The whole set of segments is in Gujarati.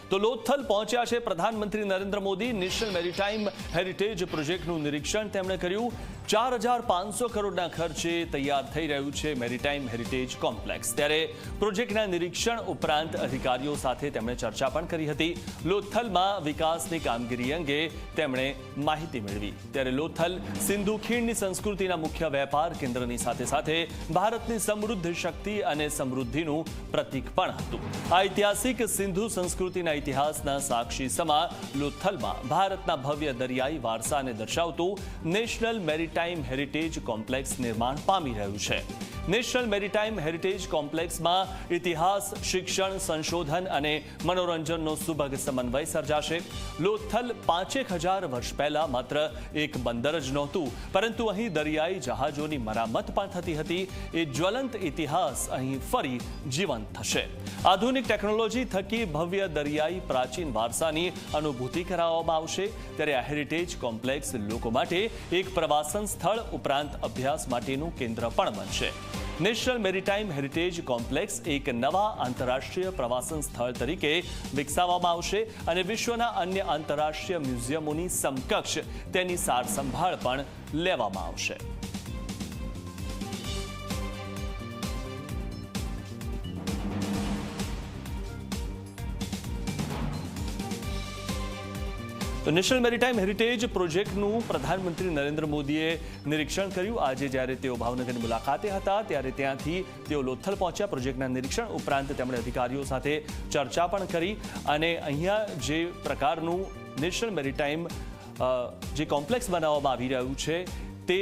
તો લોથલ પહોંચ્યા છે પ્રધાનમંત્રી Narendra Modi. National maritime heritage પ્રોજેક્ટનું નિરીક્ષણ તેમણે કર્યું। 4500 કરોડના ખર્ચે તૈયાર થઈ રહ્યું છે મેરીટાઈમ હેરિટેજ કોમ્પ્લેક્સ। ત્યારે પ્રોજેક્ટના નિરીક્ષણ ઉપરાંત અધિકારીઓ સાથે તેમણે ચર્ચા પણ કરી હતી। લોથલમાં વિકાસની કામગીરી અંગે તેમણે માહિતી મેળવી। ત્યારે લોથલ સિંધુ ખીણની સંસ્કૃતિના મુખ્ય વેપાર કેન્દ્રની સાથે સાથે ભારતની સમૃદ્ધ શક્તિ અને સમૃદ્ધિનું પ્રતીક પણ હતું। આ ઐતિહાસિક સિંધુ સંસ્કૃતિના ઇતિહાસના સાક્ષી સમા લોથલમાં ભારતના ભવ્ય દરિયાઈ વારસાને દર્શાવતું નેશનલ મેરીટાઈમ હેરિટેજ કોમ્પ્લેક્સ નિર્માણ પામી રહ્યું છે। નેશનલ મેરીટાઈમ હેરિટેજ કોમ્પ્લેક્સમાં ઇતિહાસ, શિક્ષણ, સંશોધન અને મનોરંજનનો સુભગ સમન્વય સર્જાશે। લોથલ 5000 વર્ષ પહેલા માત્ર એક બંદર જ નહોતું, પરંતુ અહીં દરિયાઈ જહાજોની મરામત પણ થતી હતી। એ જ્વલંત ઇતિહાસ અહીં ફરી જીવંત થશે। આધુનિક ટેકનોલોજી થકી ભવ્ય દરિયાઈ પ્રાચીન વારસાની અનુભૂતિ કરાવવામાં આવશે। ત્યારે આ હેરિટેજ કોમ્પ્લેક્સ લોકો માટે એક પ્રવાસન સ્થળ ઉપરાંત અભ્યાસ માટેનું કેન્દ્ર પણ બનશે। નેશનલ મેરીટાઈમ હેરિટેજ કોમ્પ્લેક્સ એક નવા આંતરરાષ્ટ્રીય પ્રવાસન સ્થળ તરીકે વિકસાવવામાં આવશે અને વિશ્વના અન્ય આંતરરાષ્ટ્રીય મ્યુઝિયમોની સમકક્ષ તેની સારસંભાળ પણ લેવામાં આવશે। તો નેશનલ મેરીટાઈમ હેરિટેજ પ્રોજેક્ટનું પ્રધાનમંત્રી નરેન્દ્ર મોદીએ નિરીક્ષણ કર્યું। આજે જ્યારે તેઓ ભાવનગરની મુલાકાતે હતા ત્યારે ત્યાંથી તેઓ લોથલ પહોંચ્યા। પ્રોજેક્ટના નિરીક્ષણ ઉપરાંત તેમણે અધિકારીઓ સાથે ચર્ચા પણ કરી અને અહીંયા જે પ્રકારનું નેશનલ મેરીટાઈમ જે કોમ્પ્લેક્સ બનાવવામાં આવી રહ્યું છે તે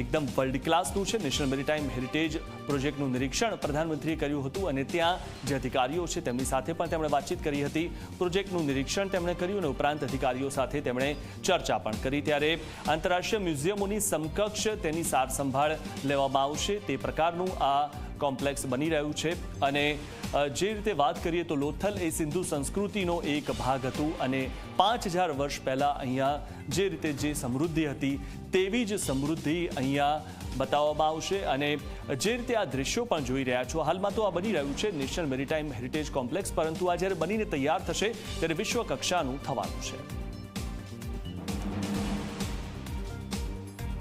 એકદમ વર્લ્ડ ક્લાસનું છે। નેશનલ મેરીટાઈમ હેરિટેજ પ્રોજેક્ટનું નિરીક્ષણ પ્રધાનમંત્રીએ કર્યું હતું અને ત્યાં જે અધિકારીઓ છે તેમની સાથે પણ તેમણે વાતચીત કરી હતી। પ્રોજેક્ટનું નિરીક્ષણ તેમણે કર્યું અને ઉપરાંત અધિકારીઓ સાથે તેમણે ચર્ચા પણ કરી। ત્યારે આંતરરાષ્ટ્રીય મ્યુઝિયમોની સમકક્ષ તેની સારસંભાળ લેવામાં આવશે તે પ્રકારનું આ કોમ્પ્લેક્સ બની રહ્યું છે। અને જે રીતે વાત કરીએ તો લોથલ એ સિંધુ સંસ્કૃતિનો એક ભાગ હતું અને 5000 વર્ષ પહેલા અહીંયા જે રીતે જે સમૃદ્ધિ હતી તેવી જ સમૃદ્ધિ અહીંયા બતાવવામાં આવશે। અને જે રીતે આ દ્રશ્યો પણ જોઈ રહ્યા છો, હાલમાં તો આ બની રહ્યું છે નેશનલ મેરીટાઈમ હેરિટેજ કોમ્પ્લેક્સ, પરંતુ આ જ્યારે બનીને તૈયાર થશે ત્યારે વિશ્વ કક્ષાનું થવાનું છે।